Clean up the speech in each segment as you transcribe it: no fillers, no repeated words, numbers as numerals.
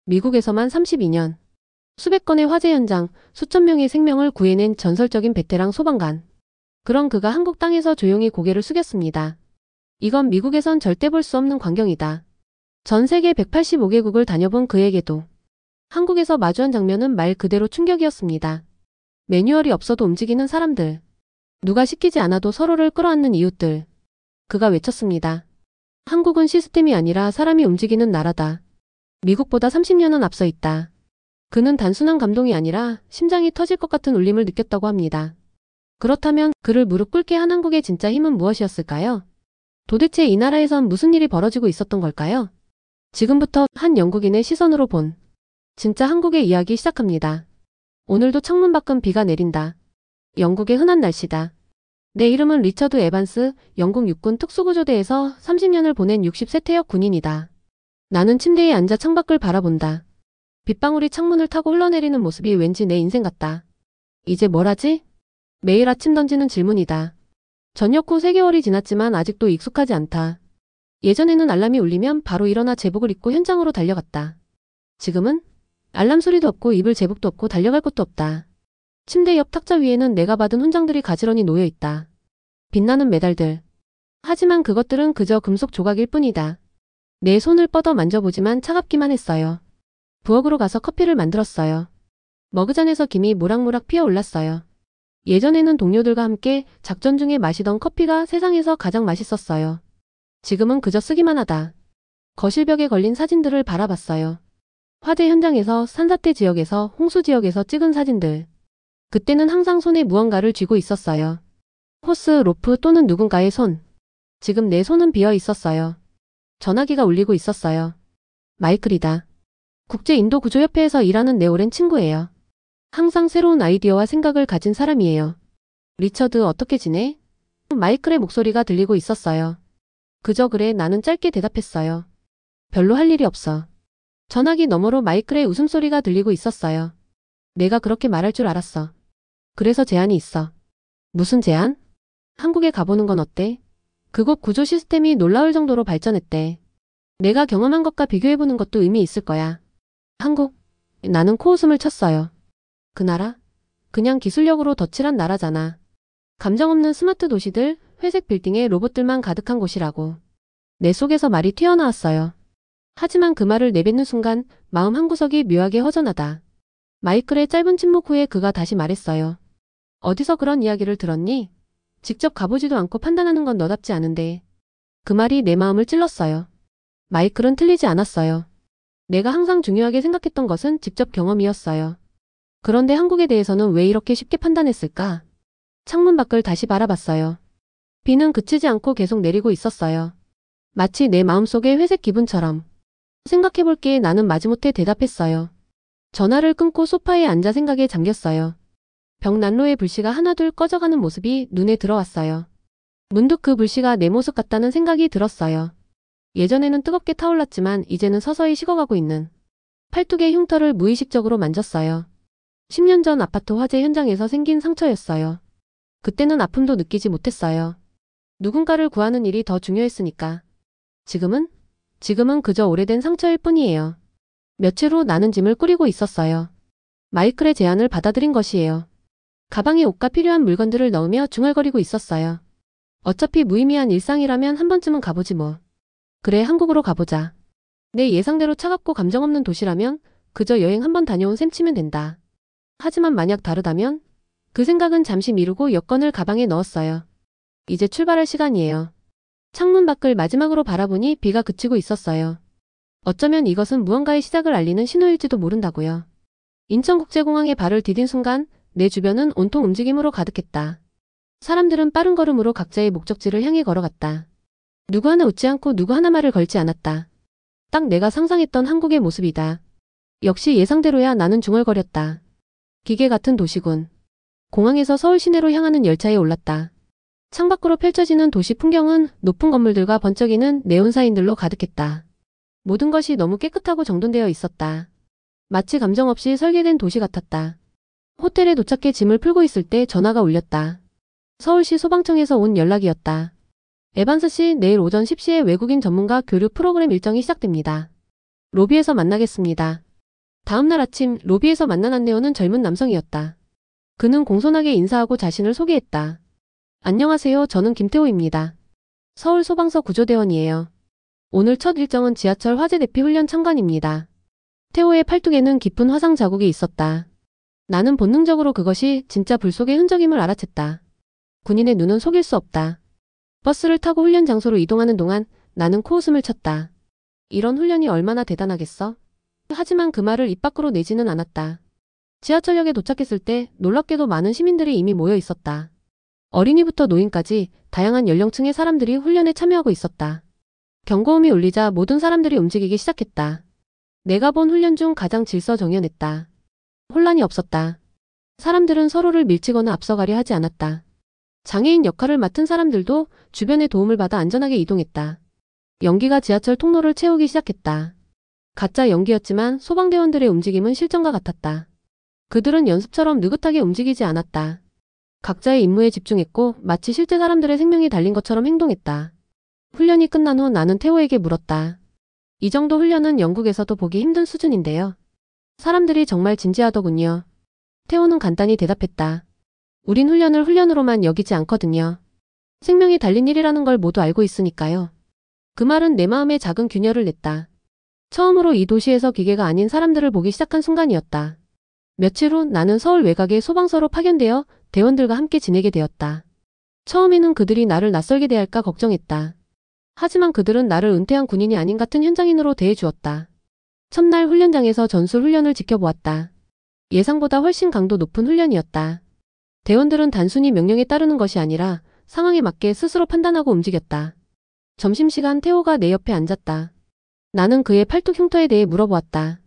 미국에서만 32년. 수백 건의 화재 현장, 수천 명의 생명을 구해낸 전설적인 베테랑 소방관. 그런 그가 한국 땅에서 조용히 고개를 숙였습니다. 이건 미국에선 절대 볼 수 없는 광경이다. 전 세계 185개국을 다녀본 그에게도 한국에서 마주한 장면은 말 그대로 충격이었습니다. 매뉴얼이 없어도 움직이는 사람들. 누가 시키지 않아도 서로를 끌어안는 이웃들. 그가 외쳤습니다. 한국은 시스템이 아니라 사람이 움직이는 나라다. 미국보다 30년은 앞서 있다. 그는 단순한 감동이 아니라 심장이 터질 것 같은 울림을 느꼈다고 합니다. 그렇다면 그를 무릎 꿇게 한 한국의 진짜 힘은 무엇이었을까요? 도대체 이 나라에선 무슨 일이 벌어지고 있었던 걸까요? 지금부터 한 영국인의 시선으로 본 진짜 한국의 이야기 시작합니다. 오늘도 창문 밖은 비가 내린다. 영국의 흔한 날씨다. 내 이름은 리처드 에반스, 영국 육군 특수구조대에서 30년을 보낸 60세 퇴역 군인이다. 나는 침대에 앉아 창밖을 바라본다. 빗방울이 창문을 타고 흘러내리는 모습이 왠지 내 인생 같다. 이제 뭘 하지? 매일 아침 던지는 질문이다. 전역 후 3개월이 지났지만 아직도 익숙하지 않다. 예전에는 알람이 울리면 바로 일어나 제복을 입고 현장으로 달려갔다. 지금은 알람 소리도 없고 입을 제복도 없고 달려갈 곳도 없다. 침대 옆 탁자 위에는 내가 받은 훈장들이 가지런히 놓여 있다. 빛나는 메달들. 하지만 그것들은 그저 금속 조각일 뿐이다. 내 손을 뻗어 만져보지만 차갑기만 했어요. 부엌으로 가서 커피를 만들었어요. 머그잔에서 김이 모락모락 피어올랐어요. 예전에는 동료들과 함께 작전 중에 마시던 커피가 세상에서 가장 맛있었어요. 지금은 그저 쓰기만 하다. 거실벽에 걸린 사진들을 바라봤어요. 화재 현장에서, 산사태 지역에서, 홍수 지역에서 찍은 사진들. 그때는 항상 손에 무언가를 쥐고 있었어요. 호스, 로프 또는 누군가의 손. 지금 내 손은 비어 있었어요. 전화기가 울리고 있었어요. 마이클이다. 국제인도구조협회에서 일하는 내 오랜 친구예요. 항상 새로운 아이디어와 생각을 가진 사람이에요. 리처드, 어떻게 지내? 마이클의 목소리가 들리고 있었어요. 그저 그래, 나는 짧게 대답했어요. 별로 할 일이 없어. 전화기 너머로 마이클의 웃음소리가 들리고 있었어요. 내가 그렇게 말할 줄 알았어. 그래서 제안이 있어. 무슨 제안? 한국에 가보는 건 어때? 그곳 구조 시스템이 놀라울 정도로 발전했대. 내가 경험한 것과 비교해보는 것도 의미 있을 거야. 한국? 나는 코웃음을 쳤어요. 그 나라? 그냥 기술력으로 덧칠한 나라잖아. 감정 없는 스마트 도시들, 회색 빌딩에 로봇들만 가득한 곳이라고. 내 속에서 말이 튀어나왔어요. 하지만 그 말을 내뱉는 순간 마음 한구석이 묘하게 허전하다. 마이클의 짧은 침묵 후에 그가 다시 말했어요. 어디서 그런 이야기를 들었니? 직접 가보지도 않고 판단하는 건 너답지 않은데. 그 말이 내 마음을 찔렀어요. 마이클은 틀리지 않았어요. 내가 항상 중요하게 생각했던 것은 직접 경험이었어요. 그런데 한국에 대해서는 왜 이렇게 쉽게 판단했을까? 창문 밖을 다시 바라봤어요. 비는 그치지 않고 계속 내리고 있었어요. 마치 내 마음속의 회색 기분처럼. 생각해볼게, 나는 마지못해 대답했어요. 전화를 끊고 소파에 앉아 생각에 잠겼어요. 벽 난로의 불씨가 하나둘 꺼져가는 모습이 눈에 들어왔어요. 문득 그 불씨가 내 모습 같다는 생각이 들었어요. 예전에는 뜨겁게 타올랐지만 이제는 서서히 식어가고 있는 팔뚝의 흉터를 무의식적으로 만졌어요. 10년 전 아파트 화재 현장에서 생긴 상처였어요. 그때는 아픔도 느끼지 못했어요. 누군가를 구하는 일이 더 중요했으니까. 지금은 그저 오래된 상처일 뿐이에요. 며칠 후 나는 짐을 꾸리고 있었어요. 마이클의 제안을 받아들인 것이에요. 가방에 옷과 필요한 물건들을 넣으며 중얼거리고 있었어요. 어차피 무의미한 일상이라면 한 번쯤은 가보지 뭐. 그래, 한국으로 가보자. 내 예상대로 차갑고 감정 없는 도시라면 그저 여행 한 번 다녀온 셈 치면 된다. 하지만 만약 다르다면? 그 생각은 잠시 미루고 여권을 가방에 넣었어요. 이제 출발할 시간이에요. 창문 밖을 마지막으로 바라보니 비가 그치고 있었어요. 어쩌면 이것은 무언가의 시작을 알리는 신호일지도 모른다고요. 인천국제공항에 발을 디딘 순간 내 주변은 온통 움직임으로 가득했다. 사람들은 빠른 걸음으로 각자의 목적지를 향해 걸어갔다. 누구 하나 웃지 않고 누구 하나 말을 걸지 않았다. 딱 내가 상상했던 한국의 모습이다. 역시 예상대로야. 나는 중얼거렸다. 기계 같은 도시군. 공항에서 서울 시내로 향하는 열차에 올랐다. 창밖으로 펼쳐지는 도시 풍경은 높은 건물들과 번쩍이는 네온사인들로 가득했다. 모든 것이 너무 깨끗하고 정돈되어 있었다. 마치 감정 없이 설계된 도시 같았다. 호텔에 도착해 짐을 풀고 있을 때 전화가 울렸다. 서울시 소방청에서 온 연락이었다. 에반스 씨, 내일 오전 10시에 외국인 전문가 교류 프로그램 일정이 시작됩니다. 로비에서 만나겠습니다. 다음날 아침 로비에서 만난 안내원은 젊은 남성이었다. 그는 공손하게 인사하고 자신을 소개했다. 안녕하세요. 저는 김태호입니다. 서울 소방서 구조대원이에요. 오늘 첫 일정은 지하철 화재 대피 훈련 참관입니다. 태호의 팔뚝에는 깊은 화상 자국이 있었다. 나는 본능적으로 그것이 진짜 불 속의 흔적임을 알아챘다. 군인의 눈은 속일 수 없다. 버스를 타고 훈련 장소로 이동하는 동안 나는 코웃음을 쳤다. 이런 훈련이 얼마나 대단하겠어? 하지만 그 말을 입 밖으로 내지는 않았다. 지하철역에 도착했을 때 놀랍게도 많은 시민들이 이미 모여 있었다. 어린이부터 노인까지 다양한 연령층의 사람들이 훈련에 참여하고 있었다. 경고음이 울리자 모든 사람들이 움직이기 시작했다. 내가 본 훈련 중 가장 질서정연했다. 혼란이 없었다. 사람들은 서로를 밀치거나 앞서가려 하지 않았다. 장애인 역할을 맡은 사람들도 주변의 도움을 받아 안전하게 이동했다. 연기가 지하철 통로를 채우기 시작했다. 가짜 연기였지만 소방대원들의 움직임은 실전과 같았다. 그들은 연습처럼 느긋하게 움직이지 않았다. 각자의 임무에 집중했고 마치 실제 사람들의 생명이 달린 것처럼 행동했다. 훈련이 끝난 후 나는 태호에게 물었다. 이 정도 훈련은 영국에서도 보기 힘든 수준인데요. 사람들이 정말 진지하더군요. 태호는 간단히 대답했다. 우린 훈련을 훈련으로만 여기지 않거든요. 생명이 달린 일이라는 걸 모두 알고 있으니까요. 그 말은 내 마음에 작은 균열을 냈다. 처음으로 이 도시에서 기계가 아닌 사람들을 보기 시작한 순간이었다. 며칠 후 나는 서울 외곽의 소방서로 파견되어 대원들과 함께 지내게 되었다. 처음에는 그들이 나를 낯설게 대할까 걱정했다. 하지만 그들은 나를 은퇴한 군인이 아닌 같은 현장인으로 대해주었다. 첫날 훈련장에서 전술 훈련을 지켜보았다. 예상보다 훨씬 강도 높은 훈련이었다. 대원들은 단순히 명령에 따르는 것이 아니라 상황에 맞게 스스로 판단하고 움직였다. 점심시간 태호가 내 옆에 앉았다. 나는 그의 팔뚝 흉터에 대해 물어보았다.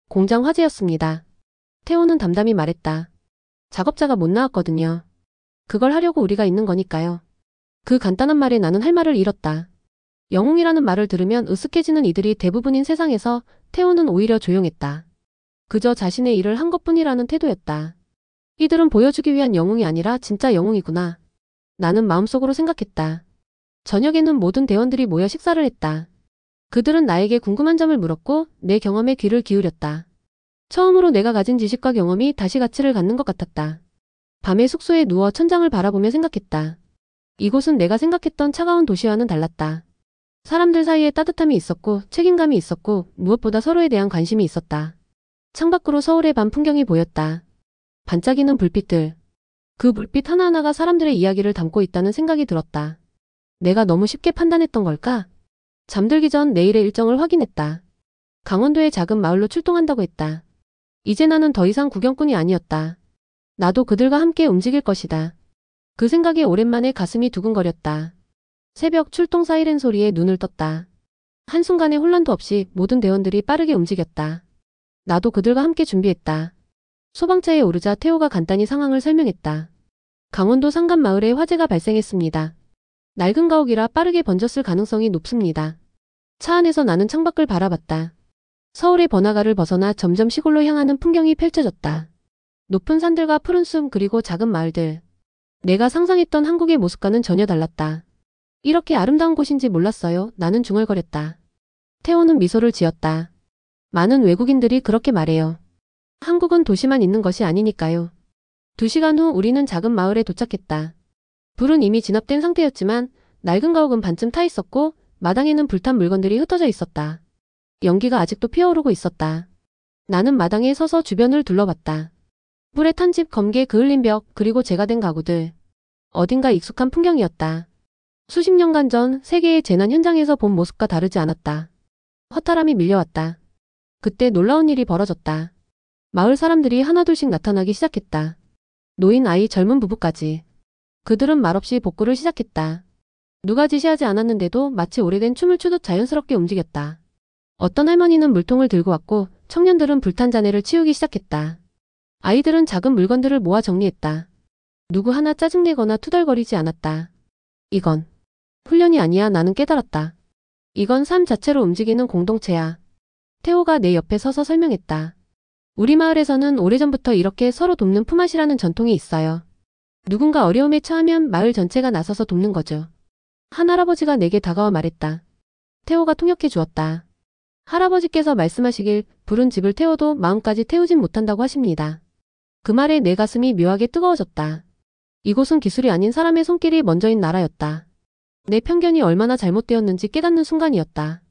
공장 화재였습니다. 태호는 담담히 말했다. 작업자가 못 나왔거든요. 그걸 하려고 우리가 있는 거니까요. 그 간단한 말에 나는 할 말을 잃었다. 영웅이라는 말을 들으면 으쓱해지는 이들이 대부분인 세상에서 태호는 오히려 조용했다. 그저 자신의 일을 한 것뿐이라는 태도였다. 이들은 보여주기 위한 영웅이 아니라 진짜 영웅이구나. 나는 마음속으로 생각했다. 저녁에는 모든 대원들이 모여 식사를 했다. 그들은 나에게 궁금한 점을 물었고 내 경험에 귀를 기울였다. 처음으로 내가 가진 지식과 경험이 다시 가치를 갖는 것 같았다. 밤에 숙소에 누워 천장을 바라보며 생각했다. 이곳은 내가 생각했던 차가운 도시와는 달랐다. 사람들 사이에 따뜻함이 있었고 책임감이 있었고 무엇보다 서로에 대한 관심이 있었다. 창밖으로 서울의 밤 풍경이 보였다. 반짝이는 불빛들. 그 불빛 하나하나가 사람들의 이야기를 담고 있다는 생각이 들었다. 내가 너무 쉽게 판단했던 걸까? 잠들기 전 내일의 일정을 확인했다. 강원도의 작은 마을로 출동한다고 했다. 이제 나는 더 이상 구경꾼이 아니었다. 나도 그들과 함께 움직일 것이다. 그 생각에 오랜만에 가슴이 두근거렸다. 새벽 출동 사이렌 소리에 눈을 떴다. 한순간의 혼란도 없이 모든 대원들이 빠르게 움직였다. 나도 그들과 함께 준비했다. 소방차에 오르자 태호가 간단히 상황을 설명했다. 강원도 산간 마을에 화재가 발생했습니다. 낡은 가옥이라 빠르게 번졌을 가능성이 높습니다. 차 안에서 나는 창밖을 바라봤다. 서울의 번화가를 벗어나 점점 시골로 향하는 풍경이 펼쳐졌다. 높은 산들과 푸른 숲 그리고 작은 마을들. 내가 상상했던 한국의 모습과는 전혀 달랐다. 이렇게 아름다운 곳인지 몰랐어요. 나는 중얼거렸다. 태호는 미소를 지었다. 많은 외국인들이 그렇게 말해요. 한국은 도시만 있는 것이 아니니까요. 2시간 후 우리는 작은 마을에 도착했다. 불은 이미 진압된 상태였지만 낡은 가옥은 반쯤 타 있었고 마당에는 불탄 물건들이 흩어져 있었다. 연기가 아직도 피어오르고 있었다. 나는 마당에 서서 주변을 둘러봤다. 불에 탄 집, 검게 그을린 벽, 그리고 재가 된 가구들. 어딘가 익숙한 풍경이었다. 수십 년간 전 세계의 재난 현장에서 본 모습과 다르지 않았다. 허탈함이 밀려왔다. 그때 놀라운 일이 벌어졌다. 마을 사람들이 하나둘씩 나타나기 시작했다. 노인, 아이, 젊은 부부까지. 그들은 말없이 복구를 시작했다. 누가 지시하지 않았는데도 마치 오래된 춤을 추듯 자연스럽게 움직였다. 어떤 할머니는 물통을 들고 왔고 청년들은 불탄 잔해를 치우기 시작했다. 아이들은 작은 물건들을 모아 정리했다. 누구 하나 짜증내거나 투덜거리지 않았다. 이건 훈련이 아니야. 나는 깨달았다. 이건 삶 자체로 움직이는 공동체야. 태호가 내 옆에 서서 설명했다. 우리 마을에서는 오래전부터 이렇게 서로 돕는 품앗이라는 전통이 있어요. 누군가 어려움에 처하면 마을 전체가 나서서 돕는 거죠. 한 할아버지가 내게 다가와 말했다. 태호가 통역해 주었다. 할아버지께서 말씀하시길 불은 집을 태워도 마음까지 태우진 못한다고 하십니다. 그 말에 내 가슴이 묘하게 뜨거워졌다. 이곳은 기술이 아닌 사람의 손길이 먼저인 나라였다. 내 편견이 얼마나 잘못되었는지 깨닫는 순간이었다.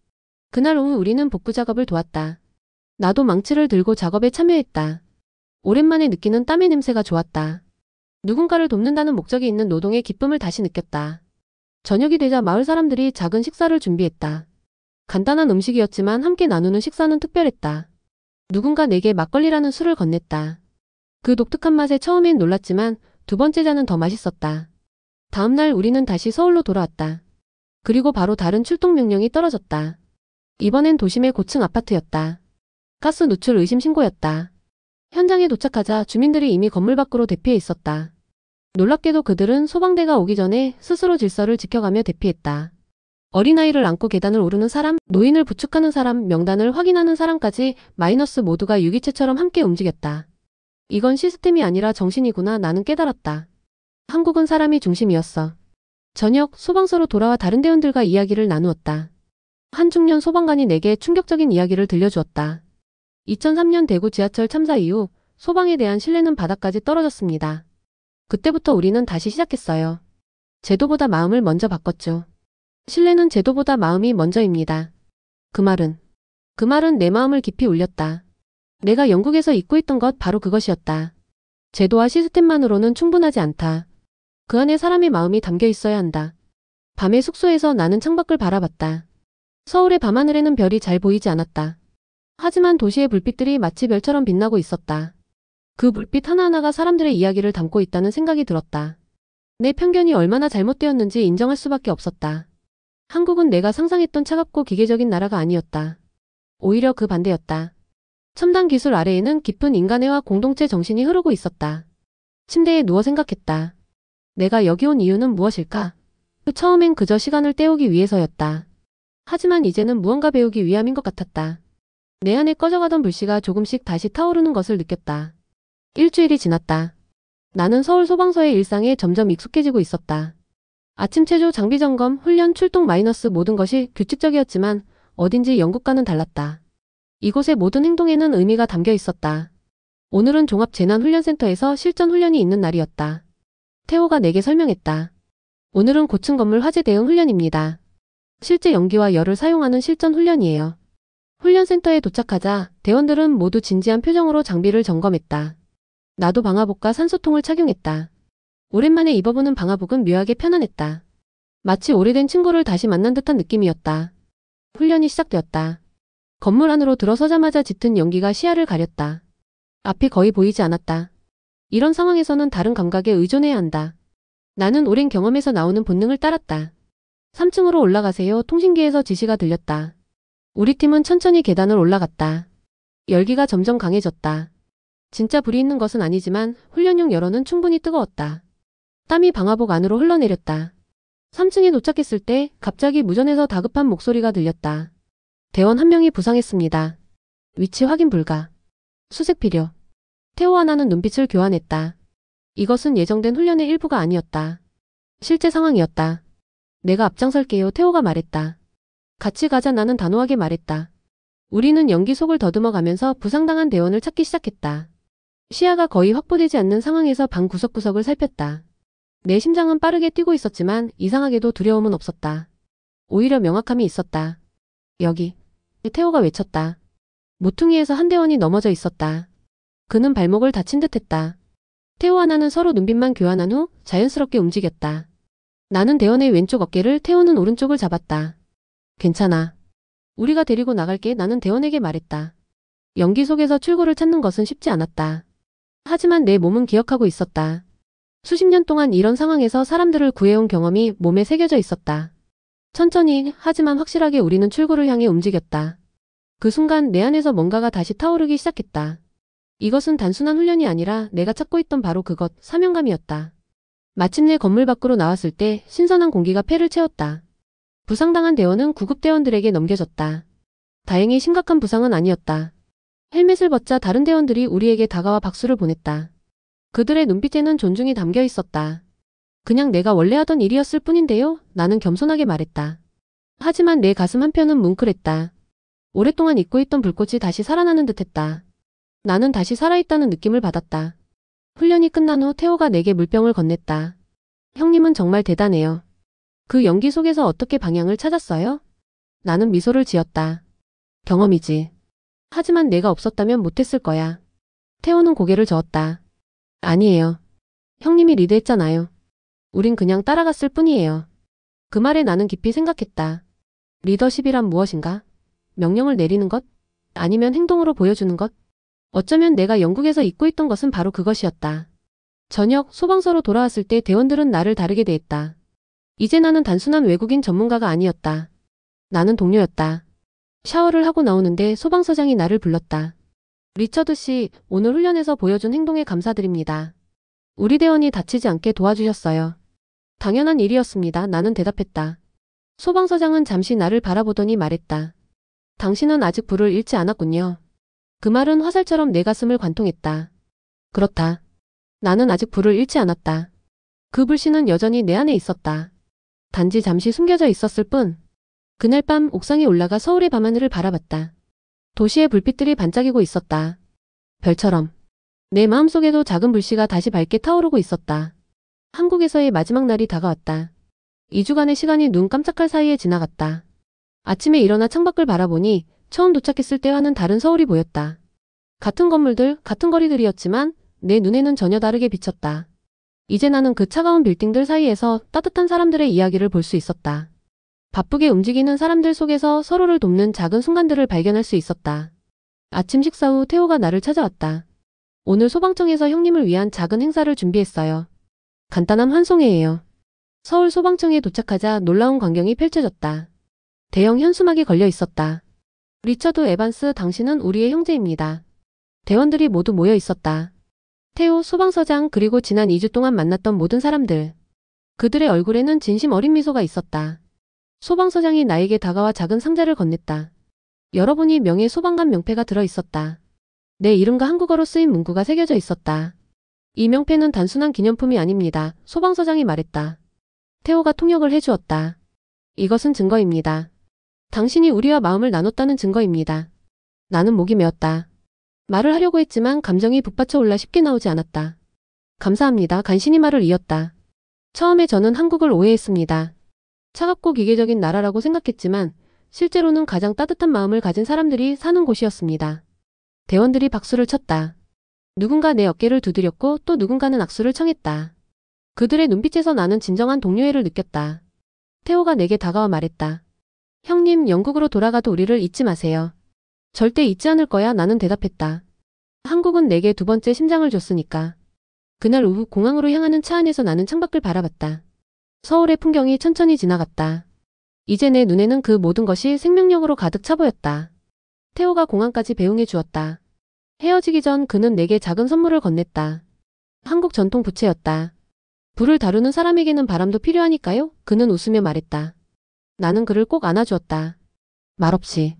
그날 오후 우리는 복구 작업을 도왔다. 나도 망치를 들고 작업에 참여했다. 오랜만에 느끼는 땀의 냄새가 좋았다. 누군가를 돕는다는 목적이 있는 노동의 기쁨을 다시 느꼈다. 저녁이 되자 마을 사람들이 작은 식사를 준비했다. 간단한 음식이었지만 함께 나누는 식사는 특별했다. 누군가 내게 막걸리라는 술을 건넸다. 그 독특한 맛에 처음엔 놀랐지만 두 번째 잔은 더 맛있었다. 다음날 우리는 다시 서울로 돌아왔다. 그리고 바로 다른 출동 명령이 떨어졌다. 이번엔 도심의 고층 아파트였다. 가스 누출 의심 신고였다. 현장에 도착하자 주민들이 이미 건물 밖으로 대피해 있었다. 놀랍게도 그들은 소방대가 오기 전에 스스로 질서를 지켜가며 대피했다. 어린아이를 안고 계단을 오르는 사람, 노인을 부축하는 사람, 명단을 확인하는 사람까지 마이너스 모두가 유기체처럼 함께 움직였다. 이건 시스템이 아니라 정신이구나 나는 깨달았다. 한국은 사람이 중심이었어. 저녁 소방서로 돌아와 다른 대원들과 이야기를 나누었다. 한 중년 소방관이 내게 충격적인 이야기를 들려주었다. 2003년 대구 지하철 참사 이후 소방에 대한 신뢰는 바닥까지 떨어졌습니다. 그때부터 우리는 다시 시작했어요. 제도보다 마음을 먼저 바꿨죠. 신뢰는 제도보다 마음이 먼저입니다. 그 말은 내 마음을 깊이 울렸다. 내가 영국에서 잊고 있던 것 바로 그것이었다. 제도와 시스템만으로는 충분하지 않다. 그 안에 사람의 마음이 담겨 있어야 한다. 밤에 숙소에서 나는 창밖을 바라봤다. 서울의 밤하늘에는 별이 잘 보이지 않았다. 하지만 도시의 불빛들이 마치 별처럼 빛나고 있었다. 그 불빛 하나하나가 사람들의 이야기를 담고 있다는 생각이 들었다. 내 편견이 얼마나 잘못되었는지 인정할 수밖에 없었다. 한국은 내가 상상했던 차갑고 기계적인 나라가 아니었다. 오히려 그 반대였다. 첨단 기술 아래에는 깊은 인간애와 공동체 정신이 흐르고 있었다. 침대에 누워 생각했다. 내가 여기 온 이유는 무엇일까? 처음엔 그저 시간을 때우기 위해서였다. 하지만 이제는 무언가 배우기 위함인 것 같았다. 내 안에 꺼져가던 불씨가 조금씩 다시 타오르는 것을 느꼈다. 일주일이 지났다. 나는 서울 소방서의 일상에 점점 익숙해지고 있었다. 아침 체조, 장비 점검, 훈련, 출동 마이너스 모든 것이 규칙적이었지만 어딘지 영국과는 달랐다. 이곳의 모든 행동에는 의미가 담겨 있었다. 오늘은 종합재난훈련센터에서 실전 훈련이 있는 날이었다. 태호가 내게 설명했다. 오늘은 고층 건물 화재 대응 훈련입니다. 실제 연기와 열을 사용하는 실전 훈련이에요. 훈련센터에 도착하자 대원들은 모두 진지한 표정으로 장비를 점검했다. 나도 방화복과 산소통을 착용했다. 오랜만에 입어보는 방화복은 묘하게 편안했다. 마치 오래된 친구를 다시 만난 듯한 느낌이었다. 훈련이 시작되었다. 건물 안으로 들어서자마자 짙은 연기가 시야를 가렸다. 앞이 거의 보이지 않았다. 이런 상황에서는 다른 감각에 의존해야 한다. 나는 오랜 경험에서 나오는 본능을 따랐다. 3층으로 올라가세요. 통신기에서 지시가 들렸다. 우리 팀은 천천히 계단을 올라갔다. 열기가 점점 강해졌다. 진짜 불이 있는 것은 아니지만 훈련용 열원은 충분히 뜨거웠다. 땀이 방화복 안으로 흘러내렸다. 3층에 도착했을 때 갑자기 무전에서 다급한 목소리가 들렸다. 대원 한 명이 부상했습니다. 위치 확인 불가. 수색 필요. 태호와 나는 눈빛을 교환했다. 이것은 예정된 훈련의 일부가 아니었다. 실제 상황이었다. 내가 앞장설게요. 태호가 말했다. 같이 가자. 나는 단호하게 말했다. 우리는 연기 속을 더듬어 가면서 부상당한 대원을 찾기 시작했다. 시야가 거의 확보되지 않는 상황에서 방 구석구석을 살폈다. 내 심장은 빠르게 뛰고 있었지만 이상하게도 두려움은 없었다. 오히려 명확함이 있었다. 여기. 태호가 외쳤다. 모퉁이에서 한 대원이 넘어져 있었다. 그는 발목을 다친 듯했다. 태호와 나는 서로 눈빛만 교환한 후 자연스럽게 움직였다. 나는 대원의 왼쪽 어깨를, 태호는 오른쪽을 잡았다. 괜찮아. 우리가 데리고 나갈게. 나는 대원에게 말했다. 연기 속에서 출구를 찾는 것은 쉽지 않았다. 하지만 내 몸은 기억하고 있었다. 수십 년 동안 이런 상황에서 사람들을 구해온 경험이 몸에 새겨져 있었다. 천천히 하지만 확실하게 우리는 출구를 향해 움직였다. 그 순간 내 안에서 뭔가가 다시 타오르기 시작했다. 이것은 단순한 훈련이 아니라 내가 찾고 있던 바로 그것, 사명감이었다. 마침내 건물 밖으로 나왔을 때 신선한 공기가 폐를 채웠다. 부상당한 대원은 구급대원들에게 넘겨졌다. 다행히 심각한 부상은 아니었다. 헬멧을 벗자 다른 대원들이 우리에게 다가와 박수를 보냈다. 그들의 눈빛에는 존중이 담겨 있었다. 그냥 내가 원래 하던 일이었을 뿐인데요. 나는 겸손하게 말했다. 하지만 내 가슴 한편은 뭉클했다. 오랫동안 잊고 있던 불꽃이 다시 살아나는 듯했다. 나는 다시 살아있다는 느낌을 받았다. 훈련이 끝난 후 태호가 내게 물병을 건넸다. 형님은 정말 대단해요. 그 연기 속에서 어떻게 방향을 찾았어요? 나는 미소를 지었다. 경험이지. 하지만 내가 없었다면 못했을 거야. 태호는 고개를 저었다. 아니에요. 형님이 리드했잖아요. 우린 그냥 따라갔을 뿐이에요. 그 말에 나는 깊이 생각했다. 리더십이란 무엇인가? 명령을 내리는 것? 아니면 행동으로 보여주는 것? 어쩌면 내가 영국에서 잊고 있던 것은 바로 그것이었다. 저녁 소방서로 돌아왔을 때 대원들은 나를 다르게 대했다. 이제 나는 단순한 외국인 전문가가 아니었다. 나는 동료였다. 샤워를 하고 나오는데 소방서장이 나를 불렀다. 리처드 씨, 오늘 훈련에서 보여준 행동에 감사드립니다. 우리 대원이 다치지 않게 도와주셨어요. 당연한 일이었습니다. 나는 대답했다. 소방서장은 잠시 나를 바라보더니 말했다. 당신은 아직 불을 잃지 않았군요. 그 말은 화살처럼 내 가슴을 관통했다. 그렇다. 나는 아직 불을 잃지 않았다. 그 불씨는 여전히 내 안에 있었다. 단지 잠시 숨겨져 있었을 뿐. 그날 밤 옥상에 올라가 서울의 밤하늘을 바라봤다. 도시의 불빛들이 반짝이고 있었다. 별처럼. 내 마음속에도 작은 불씨가 다시 밝게 타오르고 있었다. 한국에서의 마지막 날이 다가왔다. 2주간의 시간이 눈 깜짝할 사이에 지나갔다. 아침에 일어나 창밖을 바라보니 처음 도착했을 때와는 다른 서울이 보였다. 같은 건물들, 같은 거리들이었지만 내 눈에는 전혀 다르게 비쳤다. 이제 나는 그 차가운 빌딩들 사이에서 따뜻한 사람들의 이야기를 볼 수 있었다. 바쁘게 움직이는 사람들 속에서 서로를 돕는 작은 순간들을 발견할 수 있었다. 아침 식사 후 태호가 나를 찾아왔다. 오늘 소방청에서 형님을 위한 작은 행사를 준비했어요. 간단한 환송회예요. 서울 소방청에 도착하자 놀라운 광경이 펼쳐졌다. 대형 현수막이 걸려 있었다. 리처드 에반스, 당신은 우리의 형제입니다. 대원들이 모두 모여 있었다. 태호 소방서장 그리고 지난 2주 동안 만났던 모든 사람들. 그들의 얼굴에는 진심 어린 미소가 있었다. 소방서장이 나에게 다가와 작은 상자를 건넸다. 열어보니 명예 소방관 명패가 들어있었다. 내 이름과 한국어로 쓰인 문구가 새겨져 있었다. 이 명패는 단순한 기념품이 아닙니다. 소방서장이 말했다. 태호가 통역을 해주었다. 이것은 증거입니다. 당신이 우리와 마음을 나눴다는 증거입니다. 나는 목이 메었다. 말을 하려고 했지만 감정이 북받쳐 올라 쉽게 나오지 않았다. 감사합니다. 간신히 말을 이었다. 처음에 저는 한국을 오해했습니다. 차갑고 기계적인 나라라고 생각했지만 실제로는 가장 따뜻한 마음을 가진 사람들이 사는 곳이었습니다. 대원들이 박수를 쳤다. 누군가 내 어깨를 두드렸고 또 누군가는 악수를 청했다. 그들의 눈빛에서 나는 진정한 동료애를 느꼈다. 태호가 내게 다가와 말했다. 형님, 영국으로 돌아가도 우리를 잊지 마세요. 절대 잊지 않을 거야. 나는 대답했다. 한국은 내게 두 번째 심장을 줬으니까. 그날 오후 공항으로 향하는 차 안에서 나는 창밖을 바라봤다. 서울의 풍경이 천천히 지나갔다. 이제 내 눈에는 그 모든 것이 생명력으로 가득 차 보였다. 태호가 공항까지 배웅해 주었다. 헤어지기 전 그는 내게 작은 선물을 건넸다. 한국 전통 부채였다. 불을 다루는 사람에게는 바람도 필요하니까요? 그는 웃으며 말했다. 나는 그를 꼭 안아주었다. 말없이.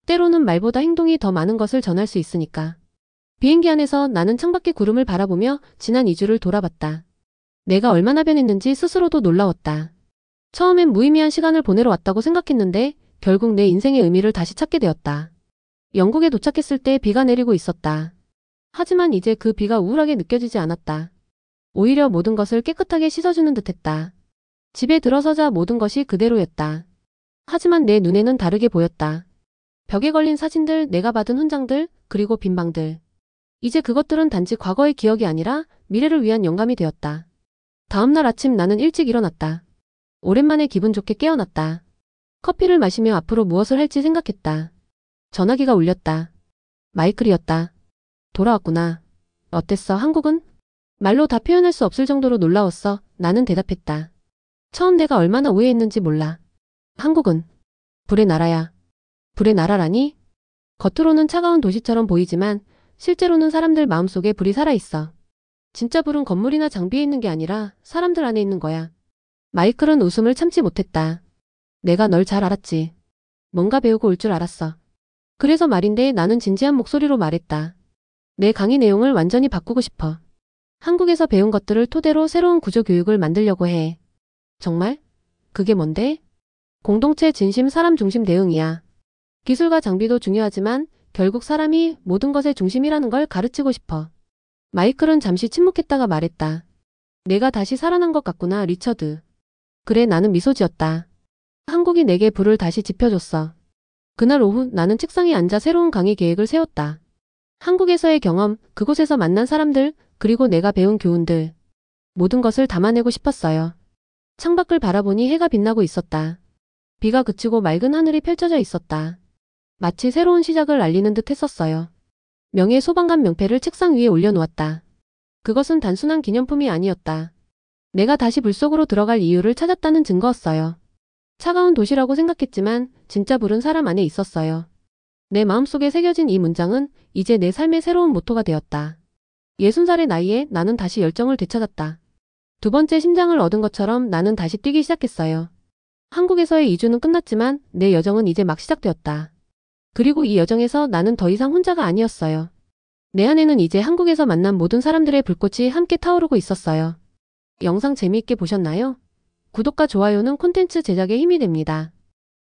때로는 말보다 행동이 더 많은 것을 전할 수 있으니까. 비행기 안에서 나는 창밖의 구름을 바라보며 지난 2주를 돌아봤다. 내가 얼마나 변했는지 스스로도 놀라웠다. 처음엔 무의미한 시간을 보내러 왔다고 생각했는데 결국 내 인생의 의미를 다시 찾게 되었다. 영국에 도착했을 때 비가 내리고 있었다. 하지만 이제 그 비가 우울하게 느껴지지 않았다. 오히려 모든 것을 깨끗하게 씻어주는 듯했다. 집에 들어서자 모든 것이 그대로였다. 하지만 내 눈에는 다르게 보였다. 벽에 걸린 사진들, 내가 받은 훈장들, 그리고 빈 방들. 이제 그것들은 단지 과거의 기억이 아니라 미래를 위한 영감이 되었다. 다음날 아침 나는 일찍 일어났다. 오랜만에 기분 좋게 깨어났다. 커피를 마시며 앞으로 무엇을 할지 생각했다. 전화기가 울렸다. 마이클이었다. 돌아왔구나. 어땠어, 한국은? 말로 다 표현할 수 없을 정도로 놀라웠어. 나는 대답했다. 처음 내가 얼마나 오해했는지 몰라. 한국은 불의 나라야. 불의 나라라니? 겉으로는 차가운 도시처럼 보이지만 실제로는 사람들 마음속에 불이 살아있어. 진짜 불은 건물이나 장비에 있는 게 아니라 사람들 안에 있는 거야. 마이클은 웃음을 참지 못했다. 내가 널 잘 알았지. 뭔가 배우고 올 줄 알았어. 그래서 말인데 나는 진지한 목소리로 말했다. 내 강의 내용을 완전히 바꾸고 싶어. 한국에서 배운 것들을 토대로 새로운 구조 교육을 만들려고 해. 정말? 그게 뭔데? 공동체 진심 사람 중심 대응이야. 기술과 장비도 중요하지만 결국 사람이 모든 것의 중심이라는 걸 가르치고 싶어. 마이클은 잠시 침묵했다가 말했다. 내가 다시 살아난 것 같구나, 리처드. 그래, 나는 미소 지었다. 한국이 내게 불을 다시 지펴줬어. 그날 오후 나는 책상에 앉아 새로운 강의 계획을 세웠다. 한국에서의 경험, 그곳에서 만난 사람들, 그리고 내가 배운 교훈들. 모든 것을 담아내고 싶었어요. 창밖을 바라보니 해가 빛나고 있었다. 비가 그치고 맑은 하늘이 펼쳐져 있었다. 마치 새로운 시작을 알리는 듯 했었어요. 명예 소방관 명패를 책상 위에 올려놓았다. 그것은 단순한 기념품이 아니었다. 내가 다시 불 속으로 들어갈 이유를 찾았다는 증거였어요. 차가운 도시라고 생각했지만 진짜 불은 사람 안에 있었어요. 내 마음속에 새겨진 이 문장은 이제 내 삶의 새로운 모토가 되었다. 60살의 나이에 나는 다시 열정을 되찾았다. 두 번째 심장을 얻은 것처럼 나는 다시 뛰기 시작했어요. 한국에서의 이주는 끝났지만 내 여정은 이제 막 시작되었다. 그리고 이 여정에서 나는 더 이상 혼자가 아니었어요. 내 안에는 이제 한국에서 만난 모든 사람들의 불꽃이 함께 타오르고 있었어요. 영상 재미있게 보셨나요? 구독과 좋아요는 콘텐츠 제작에 힘이 됩니다.